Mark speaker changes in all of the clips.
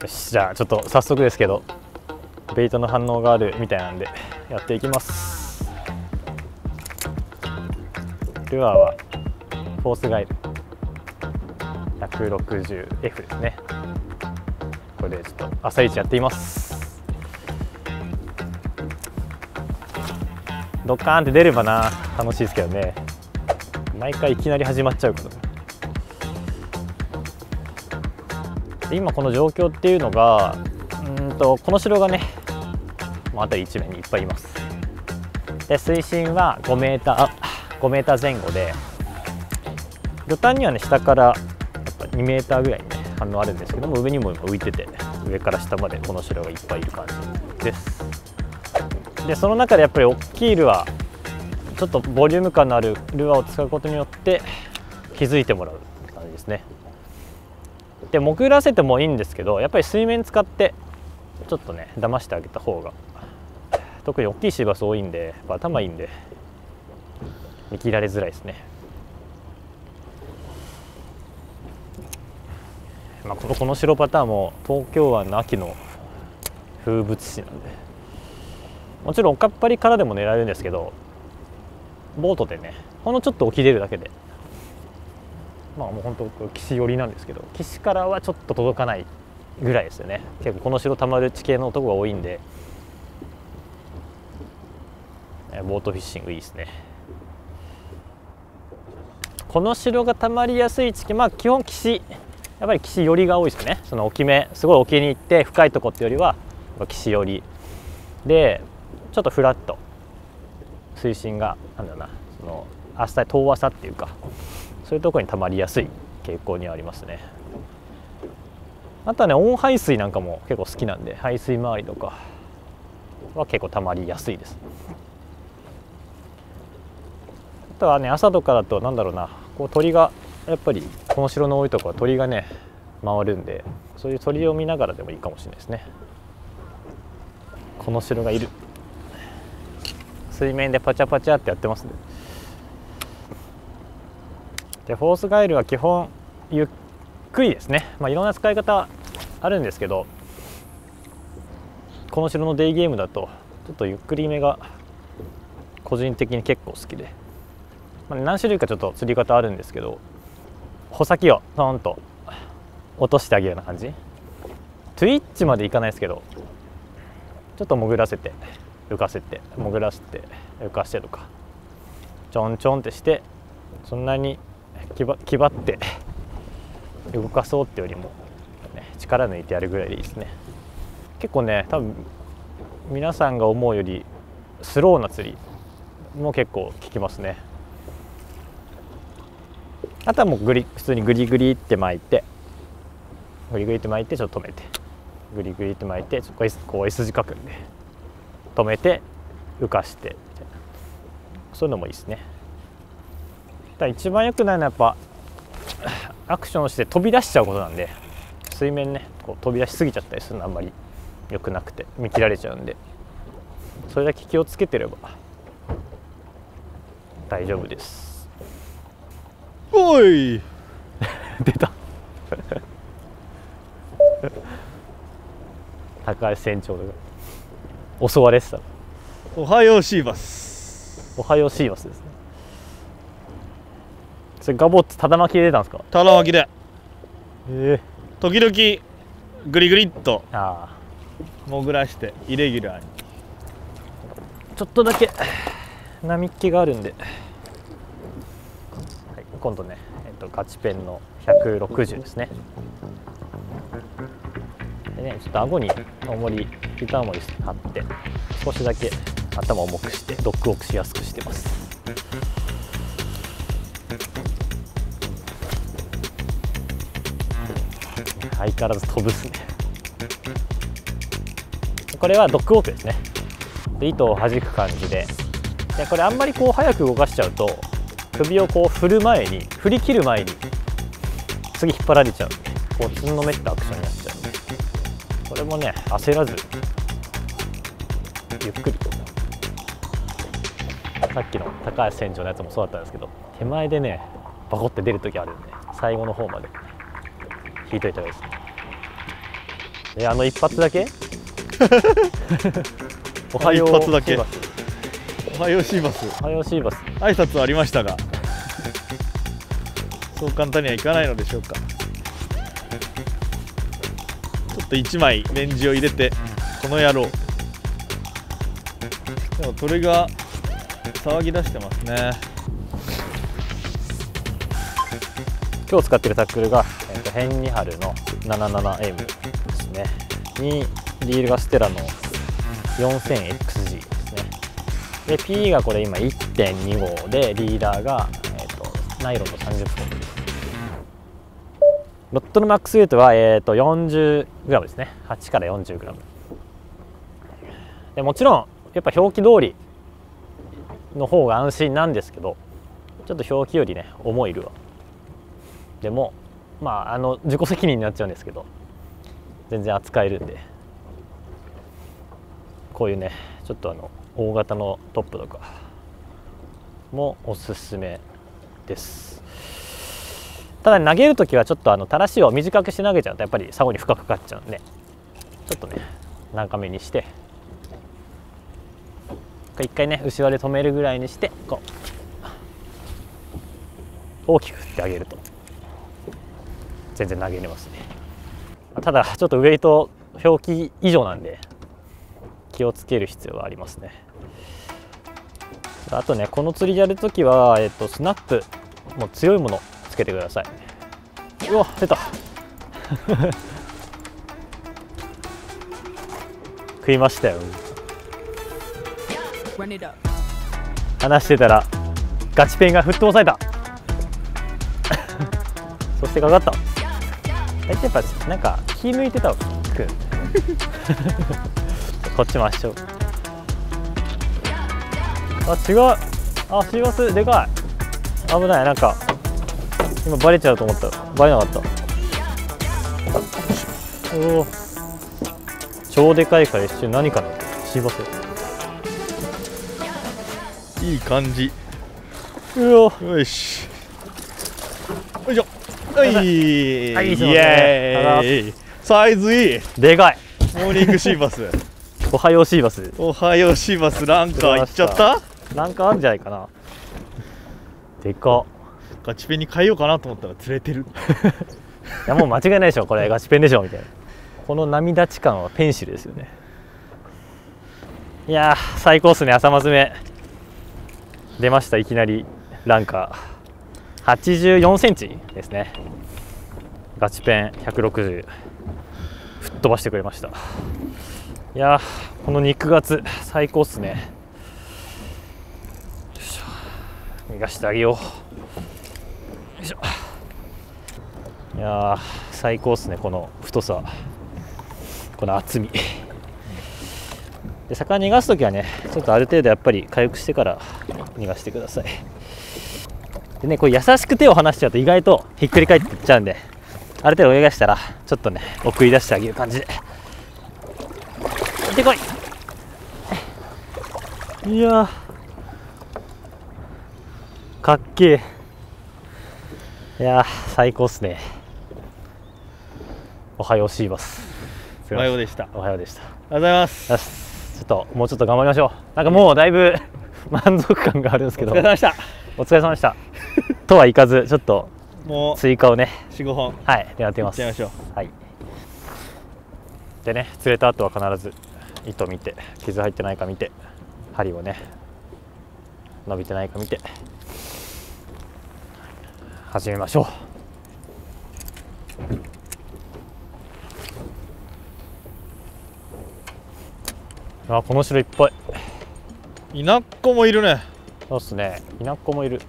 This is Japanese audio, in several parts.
Speaker 1: よし、じゃあちょっと早速ですけどベイトの反応があるみたいなんでやっていきます。ルアーはフォースガイル 160F ですね。これでちょっと朝一やっています。ドッカーンって出ればな楽しいですけどね、毎回いきなり始まっちゃうからで、今この状況っていうのがこの城がね辺り一面にいっぱいいます。で水深は5メーター前後で、魚探にはね下からやっぱ2メーターぐらいにね反応あるんですけども、上にも今浮いてて上から下までこの城がいっぱいいる感じです。でその中でやっぱり大きいルアー、ちょっとボリューム感のあるルアーを使うことによって気づいてもらう感じですね。で潜らせてもいいんですけど、やっぱり水面使ってちょっとね騙してあげた方が、特に大きいシーバス多いんで頭いいんで見切られづらいですね。この白パターンも東京湾の秋の風物詩なんで、もちろんおかっぱりからでも狙えるんですけど、ボートでねほんのちょっと沖出るだけでもう本当岸寄りなんですけど、岸からはちょっと届かないぐらいですよね。結構この城たまる地形のとこが多いんで、ボートフィッシングいいですね。この城がたまりやすい地形、基本岸、やっぱり岸寄りが多いですね。その沖目すごい沖に行って深いとこっていうよりは岸寄りで、ちょっとフラット水深がなんだろうな、その遠浅っていうかそういうところにたまりやすい傾向にはありますね。あとはね温排水なんかも結構好きなんで、排水周りとかは結構たまりやすいです。あとはね朝とかだとなんだろうな、こう鳥がやっぱりこの城の多いところは鳥がね回るんで、そういう鳥を見ながらでもいいかもしれないですね。この城がいる、水面でパチャパチャってやってますね。でフォースガイルは基本ゆっくりですね。いろんな使い方あるんですけど、この城のデイゲームだとちょっとゆっくりめが個人的に結構好きで、何種類かちょっと釣り方あるんですけど、穂先をトーンと落としてあげるような感じ、トゥイッチまでいかないですけど、ちょっと潜らせて浮かせて潜らせて浮かしてとかちょんちょんってして、そんなに気張って動かそうってよりも、力抜いてやるぐらいでいいですね。結構ね多分皆さんが思うよりスローな釣りも結構効きますね。あとはもう普通にグリグリって巻いてちょっと止めて、グリグリって巻いてちょっとこう S 字書くんで止めて浮かして、そういうのもいいですね。一番良くないのはやっぱアクションして飛び出しちゃうことなんで、水面ねこう飛び出しすぎちゃったりするのはあんまり良くなくて見切られちゃうんで、それだけ気をつけてれば大丈夫です。
Speaker 2: おい
Speaker 1: 出た高橋船長が襲われてた。
Speaker 2: おはようシーバス。
Speaker 1: おはようシーバスですね。それガボッツただ巻きで出たんですか？
Speaker 2: ただ巻きで。時々グリグリっと潜らしてイレギュラーに
Speaker 1: ちょっとだけ波っ気があるんで、はい、今度ね、ガチペンの160ですね。でね、ちょっと顎に重りギター重り貼って少しだけ頭を重くしてドッグウォークしやすくしてます。相変わらず飛ぶっすね。これはドッグウォークですね。で糸を弾く感じで、これあんまりこう早く動かしちゃうと首をこう振り切る前に次引っ張られちゃうんで、こうつんのめったアクションになっちゃうんで、これもね焦らずゆっくりと、さっきの高橋船長のやつもそうだったんですけど、手前でねバコって出る時あるんで、最後の方まで引いといた方がいいですね。はい、今度ね、ガチペンの160ですね。で糸を弾く感じで、これあんまりこう早く動かしちゃうと首をこう振る前に一発だけ
Speaker 2: おはよう一発だけ。おはようシーバス。
Speaker 1: おはようシーバス。
Speaker 2: 挨拶はありましたがそう簡単にはいかないのでしょうか。ちょっと1枚レンジを入れて、この野郎。でもトレが騒ぎ出してますね。
Speaker 1: 今日使ってるタックルが、ヘンニハルの 77M ですね。にリールがステラの 4000XG ですね。で P がこれ今 1.25 で、リーダーが、ナイロンの30本です。ロットのマックスウェイトは、40g ですね。8から 40g で、もちろんやっぱ表記通りの方が安心なんですけど、ちょっと表記よりね重いルアーでもまあ自己責任になっちゃうんですけど、全然扱えるんで、こういうねちょっと大型のトップとかもおすすめです。ただ投げるときはちょっと垂らしを短くして投げちゃうとやっぱり竿に負荷かかっちゃうんで、ちょっとね長めにして一回ね後ろで止めるぐらいにして、こう大きく振ってあげると全然投げれますね。ただちょっとウェイト表記以上なんで気をつける必要はありますね。あとね、この釣りやるときは、スナップもう強いものつけてください。うわ出た食いましたよ。話してたらガチペンが吹っ飛ばされたそしてかかった。大体やっぱなんか気抜いてたわくこっち回しちゃう。あ違う、あシーバスでかい。危ない、なんか今バレちゃうと思ったらバレなかった。おお超でかいから一瞬何かな。シーバス
Speaker 2: いい感じ。
Speaker 1: うお
Speaker 2: よしよいしょ。はい、イエーイ。サイズいい。
Speaker 1: でかい。
Speaker 2: モーニングシーバス。
Speaker 1: おはようシーバス。
Speaker 2: おはようシーバス。ランカーいっちゃった。
Speaker 1: ランカーあるんじゃないかな。でか。
Speaker 2: ガチペンに変えようかなと思ったら釣れてる。い
Speaker 1: やもう間違いないでしょ、これガチペンでしょみたいな。この波立ち感はペンシルですよね。いやー最高っすね。朝まずめ出ました。いきなりランカー84センチですね。ガチペン160吹っ飛ばしてくれました。いやーこの肉厚最高っすね。逃がしてあげよう。よいしょ。いやー最高っすね。この太さ、この厚みで、魚逃がすときはねちょっとある程度やっぱり回復してから逃がしてください。でね、これ優しく手を離しちゃうと意外とひっくり返っていっちゃうんで、ある程度泳がしたらちょっとね送り出してあげる感じで。行ってこい。いやーかっけえ。いやー最高っすね。おはようシーバス。
Speaker 2: おはようでした。
Speaker 1: おはようでした。あり
Speaker 2: がとうございます。
Speaker 1: ちょっともうちょっと頑張りましょう。なんかもうだいぶ満足感があるんですけど。
Speaker 2: お疲れ様でした。
Speaker 1: お疲れ様でしたとはいかず、ちょっと
Speaker 2: もう
Speaker 1: 追加をね
Speaker 2: 4,5 本
Speaker 1: はい狙ってます。
Speaker 2: いっちゃいましょう。
Speaker 1: はい。でね、釣れた後は必ず糸見て、傷入ってないか見て、針をね伸びてないか見て始めましょう。あ、この城いっぱい。
Speaker 2: イナッコもいるね。
Speaker 1: そうっすね、イナッコもいる。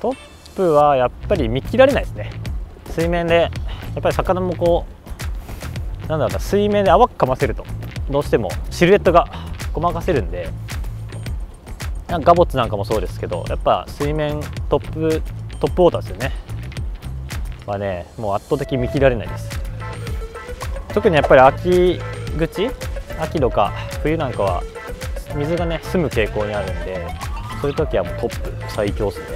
Speaker 1: トップはやっぱり見切られないですね。水面でやっぱり魚もこうなんだろうな、水面で泡かませるとどうしてもシルエットがごまかせるんで、なんかガボッツなんかもそうですけど、やっぱ水面トップウォーターですよねはね、もう圧倒的に見切られないです。特にやっぱり秋とか冬なんかは水がね澄む傾向にあるんで、そういう時はもうトップ最強ですね。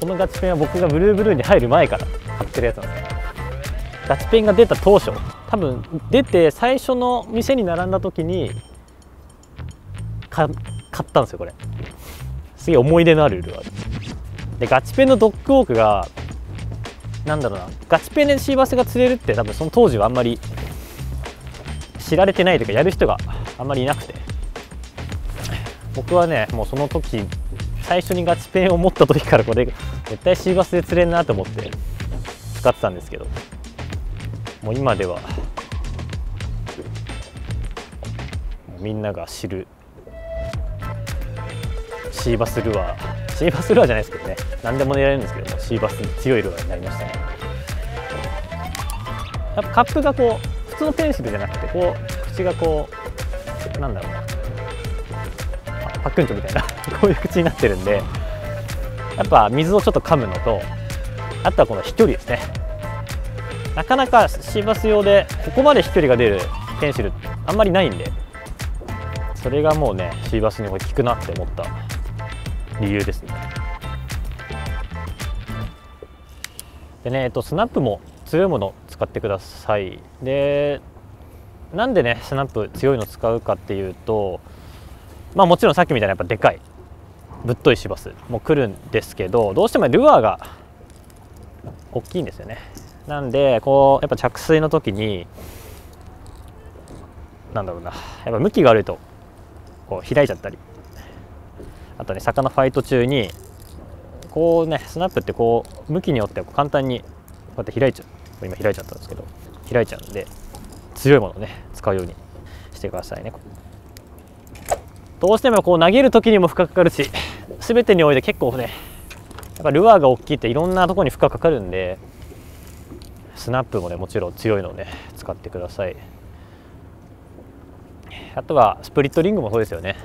Speaker 1: このガチペンは僕がブルーに入る前から買ってるやつなんですよ。ガチペンが出た当初、多分出て最初の店に並んだ時に買ったんですよ。これすげえ思い出のあるルアーで、ガチペンのドッグウォークがなんだろうな、ガチペンでシーバスが釣れるって多分その当時はあんまり知られてないというか、やる人があんまりいなくて、僕はねもうその時最初にガチペンを持った時からこれ絶対シーバスで釣れんなと思って使ってたんですけど、もう今ではみんなが知るシーバスルアー、シーバスルアーじゃないですけどね、何でも狙えるんですけども、シーバスに強いルアーになりましたね。やっぱカップがこう普通のペンシルじゃなくて、こう口がこうなんだろうな、パックンチョみたいなこういう口になってるんで、やっぱ水をちょっと噛むのと、あとはこの飛距離ですね。なかなかシーバス用でここまで飛距離が出るペンシルあんまりないんで、それがもうねシーバスに効くなって思った理由ですね。でね、スナップも強いものを使ってください。で、なんでねスナップ強いの使うかっていうと、まあもちろんさっきみたいなやっぱでかいぶっといシーバスも来るんですけど、どうしてもルアーが大きいんですよね。なんでこうやっぱ着水の時になんだろうな、やっぱ向きが悪いとこう開いちゃったり、あとね魚ファイト中にこうねスナップってこう向きによっては簡単にこうやって開いちゃう、今開いちゃったんですけど開いちゃうんで、強いものをね使うようにしてくださいね。どうしてもこう投げる時にも負荷かかるし、全てにおいて結構ねやっぱルアーが大きいっていろんなところに負荷かかるんで、スナップもねもちろん強いのをね使ってください。あとはスプリットリングもそうですよね。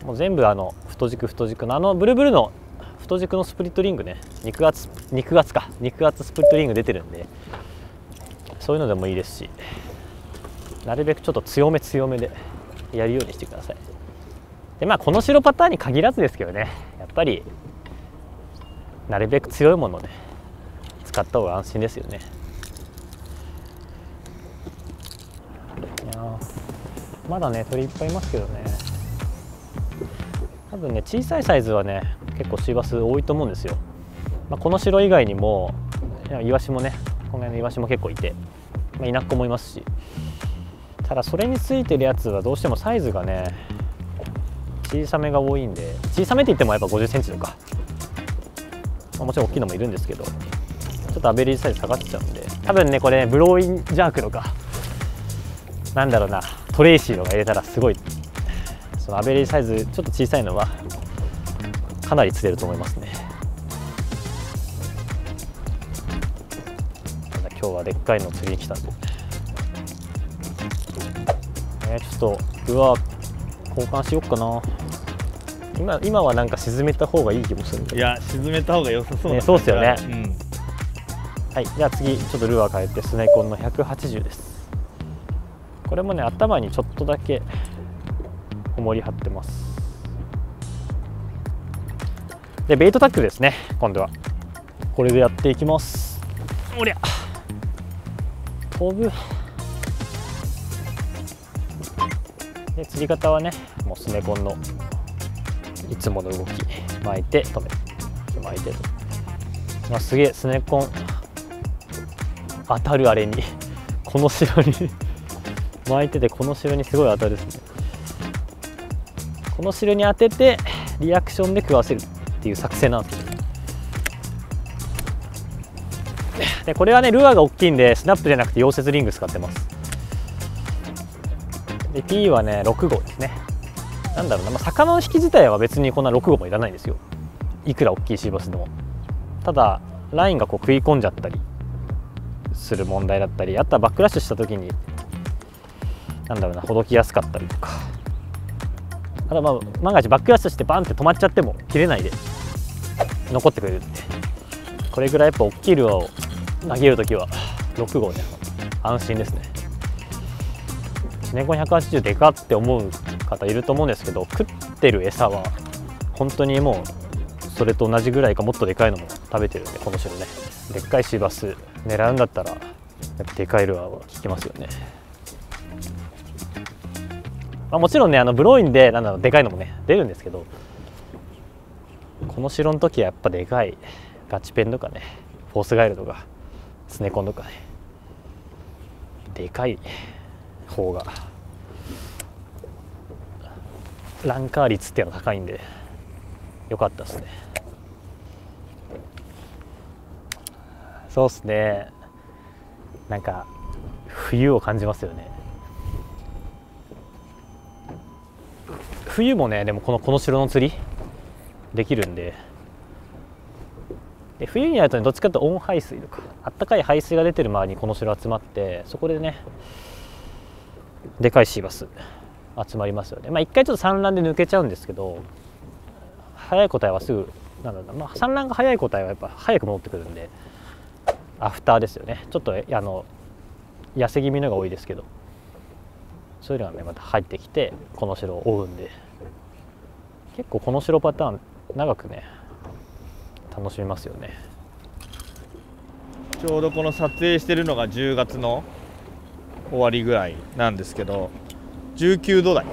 Speaker 1: もう全部太軸のブルブルの太軸のスプリットリングね、肉厚スプリットリング出てるんで、そういうのでもいいですし、なるべくちょっと強めでやるようにしてください。でまあこの白パターンに限らずですけどね、やっぱりなるべく強いものをね使った方が安心ですよね。いやまだね鳥いっぱいいますけどね、多分ね小さいサイズはね結構シーバス多いと思うんですよ。まあ、この白以外にもイワシもね、この辺のイワシも結構いて、まあ、イナッコもいますし、ただそれについてるやつはどうしてもサイズがね小さめが多いんで、小さめって言ってもやっぱ50センチとか、まあ、もちろん大きいのもいるんですけど、ちょっとアベレージサイズ下がっちゃうんで、多分ねこれ、ね、ブローインジャークとかなんだろうな、トレイシーとか入れたらすごいそのアベレージサイズちょっと小さいのはかなり釣れると思いますね。今日はでっかいの釣りに来たんで、ちょっとルアー交換しよっかな。今はなんか沈めた方がいい気もするんで。
Speaker 2: いや沈めた方が良さそうだね。
Speaker 1: そうですよね、うん、はい、じゃあ次ちょっとルアー変えてスネコンの180です。これもね頭にちょっとだけ重り張ってます。でベイトタックルですね。今度はこれでやっていきます。おりゃ飛ぶ。で釣り方はねもうスネコンのいつもの動き、巻いて止めて巻いて、まあ、すげえスネコン当たる、あれにこの城に巻いてて、この城にすごい当たるですね。この城に当ててリアクションで食わせるっていう作戦なんですよ。でこれはねルアーが大きいんでスナップじゃなくて溶接リング使ってます。で P はね6号ですね。なんだろうな、まあ、魚の引き自体は別にこんな6号もいらないんですよ、いくら大きいシーバスでも。ただラインがこう食い込んじゃったりする問題だったり、あとはバックラッシュした時になんだろうな、ほどきやすかったりとか、あとはまあ万が一バックラッシュしてバンって止まっちゃっても切れないで残ってくれるんで、これぐらいやっぱ大きいルアーを投げるときは6号ね安心ですね。スネコン180でかって思う方いると思うんですけど、食ってる餌は本当にもうそれと同じぐらいかもっとでかいのも食べてるんで、この種のねでっかいシーバス狙うんだったらやっぱでかいルアーは効きますよね。まあ、もちろんねブローインででかいのもね出るんですけど、この城の時はやっぱでかいガチペンとかね、フォースガイルとかスネコンとかね、でかい方がランカー率っていうのが高いんで良かったですね。そうですね、なんか冬を感じますよね。冬もねでもこの城の釣りできるんで、冬になるとねどっちかというと温排水とかあったかい排水が出てる周りにこの城集まって、そこでねでかいシーバス集まりますよね。まあ一回ちょっと産卵で抜けちゃうんですけど、早い個体はすぐ産卵が早い個体はやっぱ早く戻ってくるんで、アフターですよね。ちょっと痩せ気味のが多いですけど、そういうのがねまた入ってきてこの城を追うんで、結構この城パターン長くね楽しめますよね。
Speaker 2: ちょうどこの撮影してるのが10月の終わりぐらいなんですけど、19度台、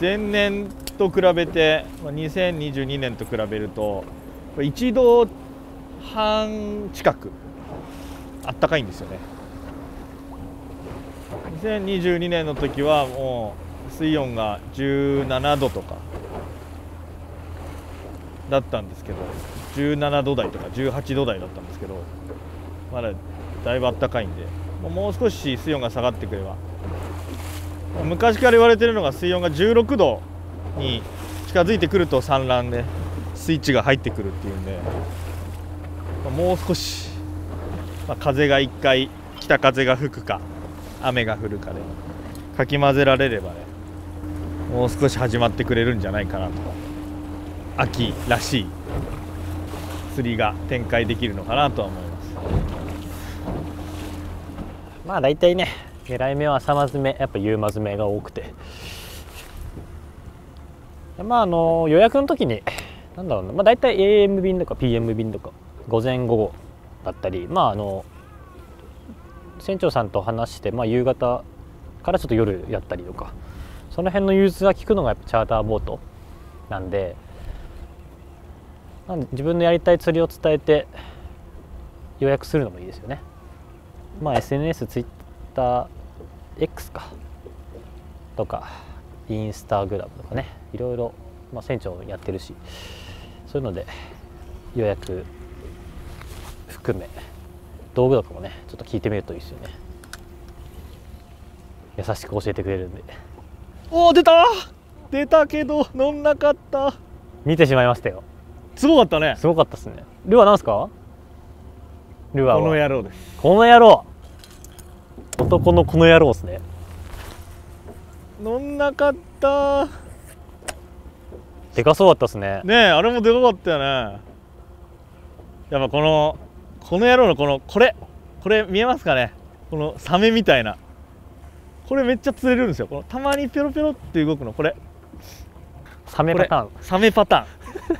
Speaker 2: 前年と比べて2022年と比べると1度半近くあったかいんですよね。2022年の時はもう水温が17度とかだったんですけど、17度台とか18度台だったんですけど、まだだいぶあったかいんで、もう少し水温が下がってくれば、昔から言われてるのが水温が16度に近づいてくると産卵でスイッチが入ってくるっていうんで、もう少し、風が1回北風が吹くか雨が降るかでかき混ぜられればね、もう少し始まってくれるんじゃないかなと、秋らしい釣りが展開できるのかなとは思います。
Speaker 1: まあ大体ね狙い目は朝間詰め、やっぱ夕間詰めが多くて、まあ予約の時になんだろうな、まあ大体 AM 便とか PM 便とか午前午後だったり、まあ船長さんと話して、まあ、夕方からちょっと夜やったりとか、その辺の融通が利くのがやっぱチャーターボートなんで、自分のやりたい釣りを伝えて予約するのもいいですよね。まあ SNS、Twitter、X かとかインスタグラムとかね、いろいろ、まあ、船長やってるし、そういうので予約含め道具とかもねちょっと聞いてみるといいですよね。優しく教えてくれるんで。
Speaker 2: おお、出たけど乗んなかった。
Speaker 1: 見てしまいましたよ。
Speaker 2: すごかったね。
Speaker 1: すごかったですね。ルアーなんですか？ルアーは
Speaker 2: この野郎です。
Speaker 1: この野郎、男のこの野郎ですね。
Speaker 2: 乗んなかった。
Speaker 1: でかそうだったですね。
Speaker 2: ねえ、あれもでかかったよね。やっぱこの野郎のこれ見えますかね、このサメみたいな、これめっちゃ釣れるんですよ。このたまにピョロピョロって動くの、これ
Speaker 1: サメパターン。
Speaker 2: サメパタ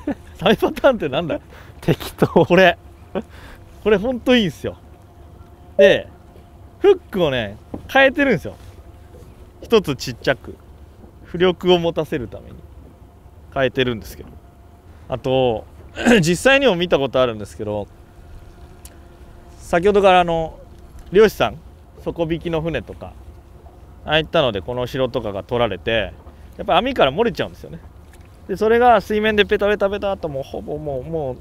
Speaker 2: ーンサメパターンってなんだ
Speaker 1: 適当。
Speaker 2: これほんといいんですよ。でフックをね変えてるんですよ。一つちっちゃく浮力を持たせるために変えてるんですけど、あと実際にも見たことあるんですけど、先ほどから漁師さん底引きの船とかああいったのでこの城とかが取られて、やっぱ網から漏れちゃうんですよね。でそれが水面でペタペタペタともうほぼもう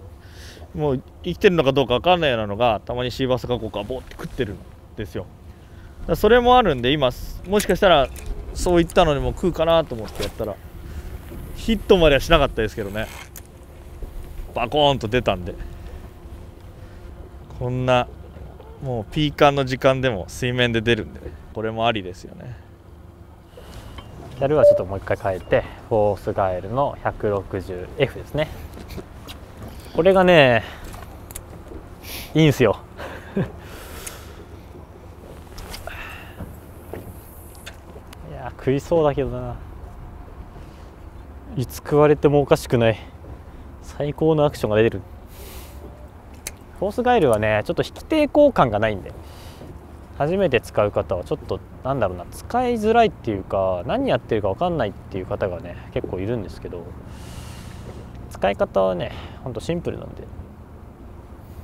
Speaker 2: 生きてるのかどうか分かんないようなのがたまにシーバスがこうガボって食ってるんですよ。それもあるんで、今もしかしたらそういったのにも食うかなと思ってやったらヒットまではしなかったですけどね、バコーンと出たんで、こんなもうピーカンの時間でも水面で出るんでね、これもありですよね。
Speaker 1: やるはちょっともう一回変えて、フォースガエルの 160F ですね。これがねいいんすよいや食いそうだけどな、いつ食われてもおかしくない最高のアクションが出てる。フォースガイルはねちょっと引き抵抗感がないんで、初めて使う方はちょっとなんだろうな、使いづらいっていうか何やってるか分かんないっていう方がね結構いるんですけど、使い方はねほんとシンプルなんで、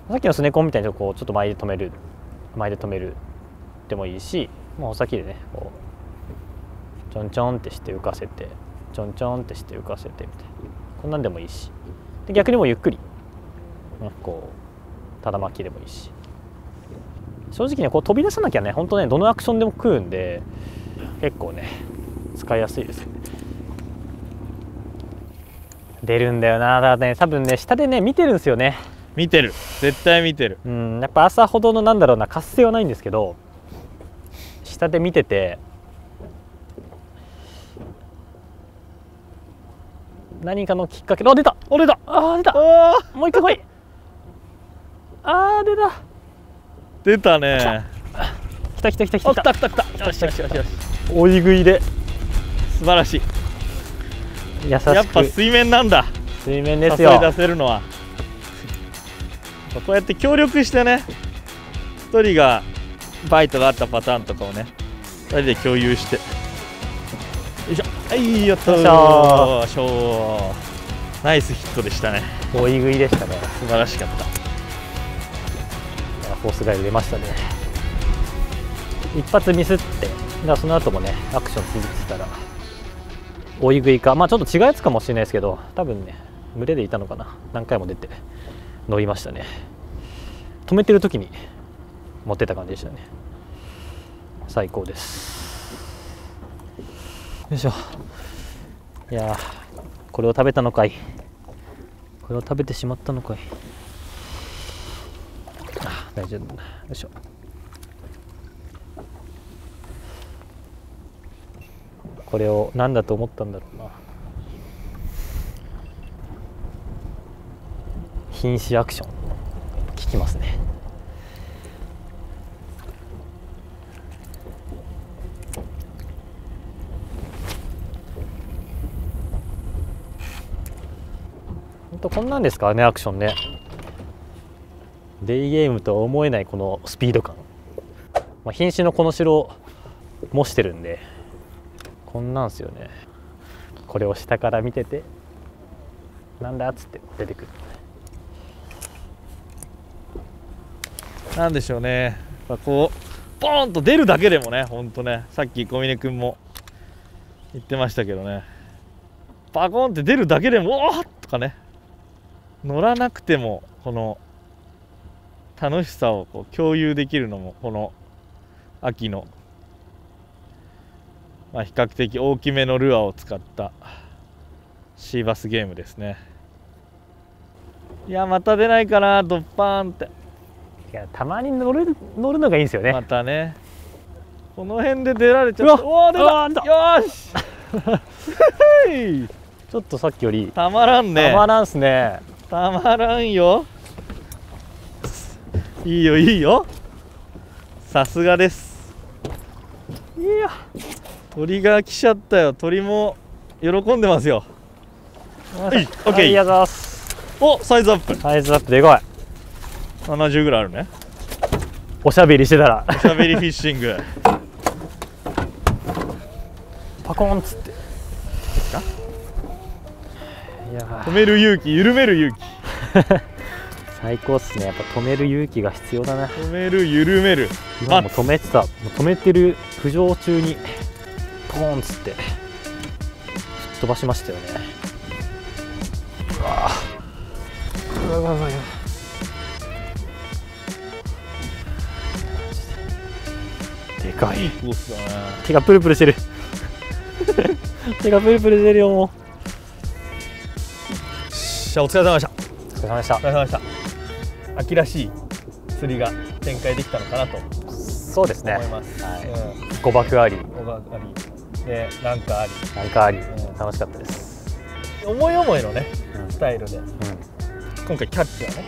Speaker 1: さっきのスネコンみたいにこうちょっと前で止めるでもいいし、もうお先でねこうちょんちょんってして浮かせてちょんちょんってして浮かせてみたいな、こんなんでもいいし、で逆にもうゆっくりこうただ巻きでもいいし、正直ねこう飛び出さなきゃね本当ねどのアクションでも食うんで結構ね使いやすいですよね。出るんだよな。だからね多分ね下でね見てるんですよね。
Speaker 2: 見てる、絶対見てる。
Speaker 1: やっぱ朝ほどのなんだろうな活性はないんですけど、下で見てて何かのきっかけで、あ出た出た出た、もう一回来い、出た
Speaker 2: 出たね。
Speaker 1: 来た来た来た来た
Speaker 2: 来た。よしよしよしよし。
Speaker 1: 追い食いで
Speaker 2: 素晴らしい。
Speaker 1: 優しく、
Speaker 2: やっぱ水面なんだ。
Speaker 1: 水面ですよ。
Speaker 2: 誘い出せるのはこうやって協力してね、1人がバイトがあったパターンとかをね2人で共有して、よいしょ、はいやったーしょー、ナイスヒットでしたね。
Speaker 1: 追い食いでしたね。
Speaker 2: 素晴らしかった。
Speaker 1: フォースガイル出ましたね。一発ミスって、だからその後もねアクション続いてたら追い食いか、まあちょっと違うやつかもしれないですけど、多分ね群れでいたのかな、何回も出て乗りましたね。止めてる時に持ってた感じでしたね。最高です。よいしょ。いやーこれを食べたのかい、これを食べてしまったのかい。大丈夫だな。よいしょ。これを何だと思ったんだろうな。瀕死アクション効きますね。ほんとこんなんですからねアクションね。デイゲームとは思えないこのスピード感、瀕死のこの城を模してるんでこんなんすよね。これを下から見ててなんだっつって出てくる。
Speaker 2: なんでしょうね、こうポーンと出るだけでもね、ほんとね、さっき小峰君も言ってましたけどね、パコーンって出るだけでもおーっとかね、乗らなくてもこの楽しさをこう共有できるのもこの秋の、比較的大きめのルアーを使ったシーバスゲームですね。いやまた出ないかな、ドッパーンって。
Speaker 1: いやたまに乗るのがいいんですよね。
Speaker 2: またねこの辺で出られちゃった。おお出た、よし
Speaker 1: ちょっとさっきより
Speaker 2: たまらんね。
Speaker 1: たまらんすね。
Speaker 2: たまらんよ。いいよいいよ、さすがです。
Speaker 1: いや
Speaker 2: 鳥が来ちゃったよ。鳥も喜んでますよ。はい、オッケー。
Speaker 1: ありがとうございます。
Speaker 2: お、サイズアップ。
Speaker 1: サイズアップでかい。
Speaker 2: 70ぐらいあるね。
Speaker 1: おしゃべりしてたら
Speaker 2: おしゃべりフィッシング
Speaker 1: パコンっつって。いや
Speaker 2: 止める勇気、緩める勇気
Speaker 1: 最高っすね。やっぱ止める勇気が必要だな。
Speaker 2: 止める、緩める。
Speaker 1: 今も止めてた、もう止めてる浮上中にポーンっつって吹っ飛ばしましたよね。うわうわうわうわ、でかい。
Speaker 2: いいコースだね。
Speaker 1: 手がプルプルしてる手がプルプルしてるよ。もう
Speaker 2: じゃあお疲れ様でした。
Speaker 1: お疲れ様でした。
Speaker 2: お疲れ様でした。秋らしい釣りが展開できたのかなと
Speaker 1: そうですね。
Speaker 2: 思います。
Speaker 1: はい、誤爆あり、
Speaker 2: おがありでなんかあり、
Speaker 1: なんかあり、楽しかったです。
Speaker 2: 思い思いのね、スタイルで、
Speaker 1: うん、
Speaker 2: 今回キャッチはね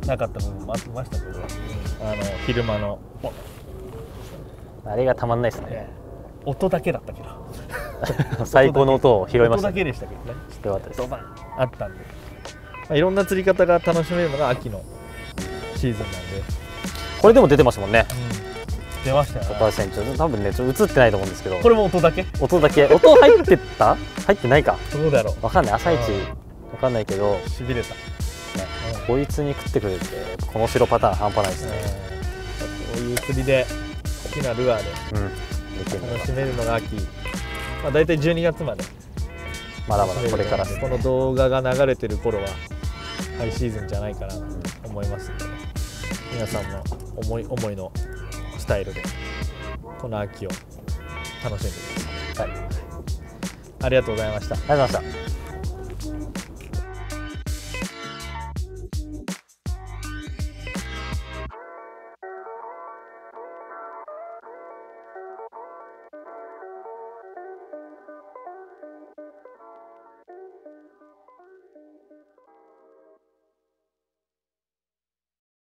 Speaker 2: なかった部分もありましたけど、昼間の
Speaker 1: あれがたまんないですね。
Speaker 2: 音だけだったけど
Speaker 1: 最高の音を拾いました。
Speaker 2: 音だけでしたけどね。
Speaker 1: よかったです。
Speaker 2: ドバンあったんで、いろんな釣り方が楽しめるのが秋のシーズンなんで、
Speaker 1: これでも出てましたもんね。
Speaker 2: 出ましたよね。
Speaker 1: 多分ねちょっと映ってないと思うんですけど、
Speaker 2: これも音だけ
Speaker 1: 音だけ、音入ってた入ってないか、
Speaker 2: どうだろう。
Speaker 1: わかんない、朝一わかんないけど、
Speaker 2: しびれた。
Speaker 1: こいつに食ってくれてこの白パターン半端ないですね。
Speaker 2: こういう釣りで好きなルアーで楽しめるのが秋、まあ、大体12月まで
Speaker 1: まだまだこれからですね。
Speaker 2: この動画が流れてる頃はハイシーズンじゃないかなと思いますので、皆さんも思い思いのスタイルでこの秋を楽しんでください。ありがとうございました。
Speaker 1: ありがとうございました。